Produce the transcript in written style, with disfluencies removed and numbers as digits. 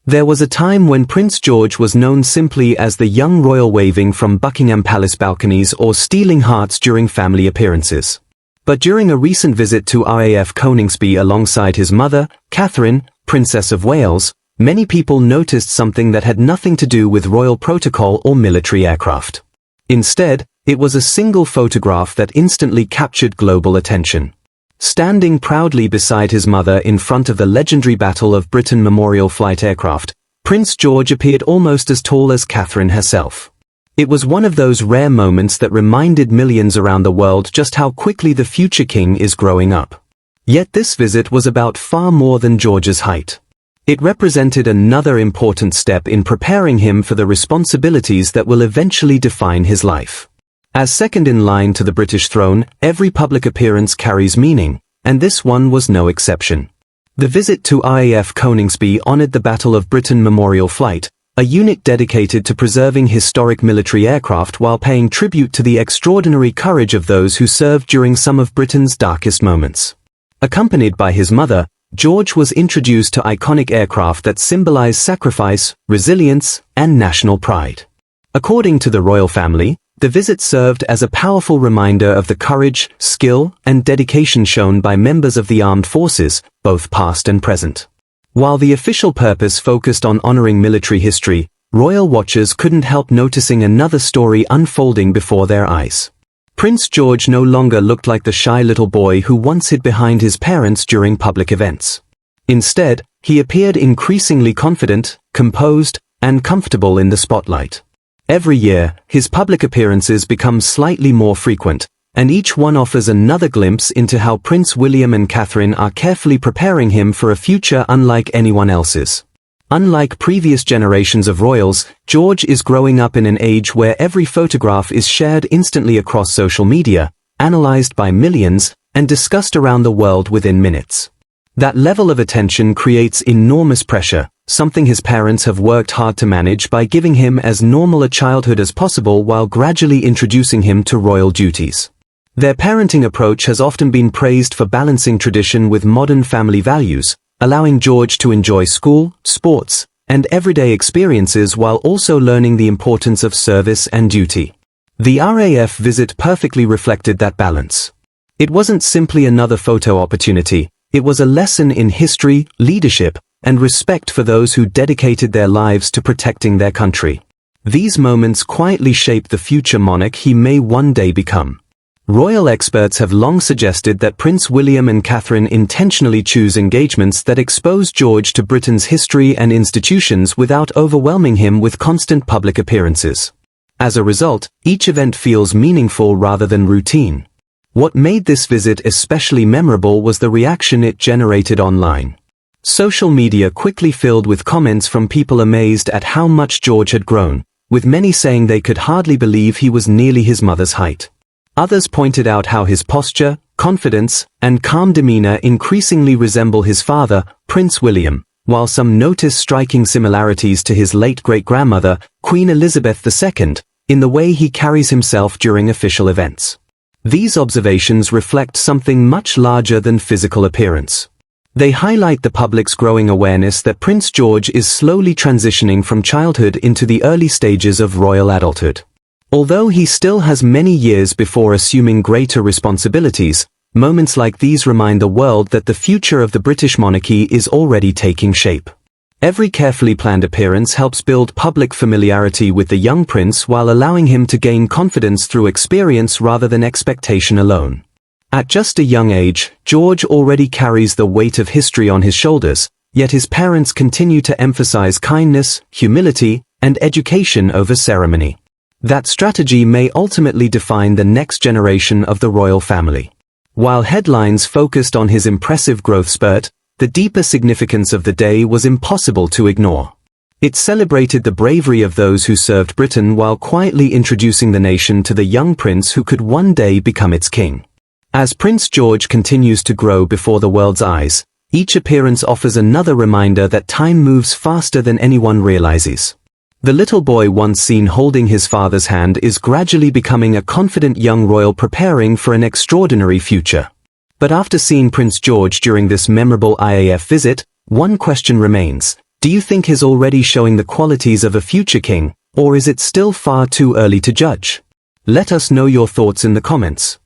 There was a time when Prince George was known simply as the young royal waving from Buckingham Palace balconies or stealing hearts during family appearances. But during a recent visit to RAF Coningsby alongside his mother, Catherine, Princess of Wales, many people noticed something that had nothing to do with royal protocol or military aircraft. Instead, it was a single photograph that instantly captured global attention. Standing proudly beside his mother in front of the legendary Battle of Britain Memorial Flight aircraft, Prince George appeared almost as tall as Catherine herself. It was one of those rare moments that reminded millions around the world just how quickly the future king is growing up. Yet this visit was about far more than George's height. It represented another important step in preparing him for the responsibilities that will eventually define his life. As second in line to the British throne, every public appearance carries meaning, and this one was no exception. The visit to RAF Coningsby honored the Battle of Britain Memorial Flight, a unit dedicated to preserving historic military aircraft while paying tribute to the extraordinary courage of those who served during some of Britain's darkest moments. Accompanied by his mother, George was introduced to iconic aircraft that symbolized sacrifice, resilience, and national pride. According to the royal family, the visit served as a powerful reminder of the courage, skill, and dedication shown by members of the armed forces, both past and present. While the official purpose focused on honoring military history, royal watchers couldn't help noticing another story unfolding before their eyes. Prince George no longer looked like the shy little boy who once hid behind his parents during public events. Instead, he appeared increasingly confident, composed, and comfortable in the spotlight. Every year, his public appearances become slightly more frequent, and each one offers another glimpse into how Prince William and Catherine are carefully preparing him for a future unlike anyone else's. Unlike previous generations of royals, George is growing up in an age where every photograph is shared instantly across social media, analyzed by millions, and discussed around the world within minutes. That level of attention creates enormous pressure, something his parents have worked hard to manage by giving him as normal a childhood as possible while gradually introducing him to royal duties. Their parenting approach has often been praised for balancing tradition with modern family values, allowing George to enjoy school, sports, and everyday experiences while also learning the importance of service and duty. The RAF visit perfectly reflected that balance. It wasn't simply another photo opportunity, it was a lesson in history, leadership, and respect for those who dedicated their lives to protecting their country. These moments quietly shape the future monarch he may one day become. Royal experts have long suggested that Prince William and Catherine intentionally choose engagements that expose George to Britain's history and institutions without overwhelming him with constant public appearances. As a result, each event feels meaningful rather than routine. What made this visit especially memorable was the reaction it generated online. Social media quickly filled with comments from people amazed at how much George had grown, with many saying they could hardly believe he was nearly his mother's height. Others pointed out how his posture, confidence, and calm demeanor increasingly resemble his father, Prince William, while some noticed striking similarities to his late great-grandmother, Queen Elizabeth II, in the way he carries himself during official events. These observations reflect something much larger than physical appearance. They highlight the public's growing awareness that Prince George is slowly transitioning from childhood into the early stages of royal adulthood. Although he still has many years before assuming greater responsibilities, moments like these remind the world that the future of the British monarchy is already taking shape. Every carefully planned appearance helps build public familiarity with the young prince while allowing him to gain confidence through experience rather than expectation alone. At just a young age, George already carries the weight of history on his shoulders, yet his parents continue to emphasize kindness, humility, and education over ceremony. That strategy may ultimately define the next generation of the royal family. While headlines focused on his impressive growth spurt, the deeper significance of the day was impossible to ignore. It celebrated the bravery of those who served Britain while quietly introducing the nation to the young prince who could one day become its king. As Prince George continues to grow before the world's eyes, each appearance offers another reminder that time moves faster than anyone realizes. The little boy once seen holding his father's hand is gradually becoming a confident young royal preparing for an extraordinary future. But after seeing Prince George during this memorable RAF visit, one question remains: Do you think he's already showing the qualities of a future king, or is it still far too early to judge? Let us know your thoughts in the comments.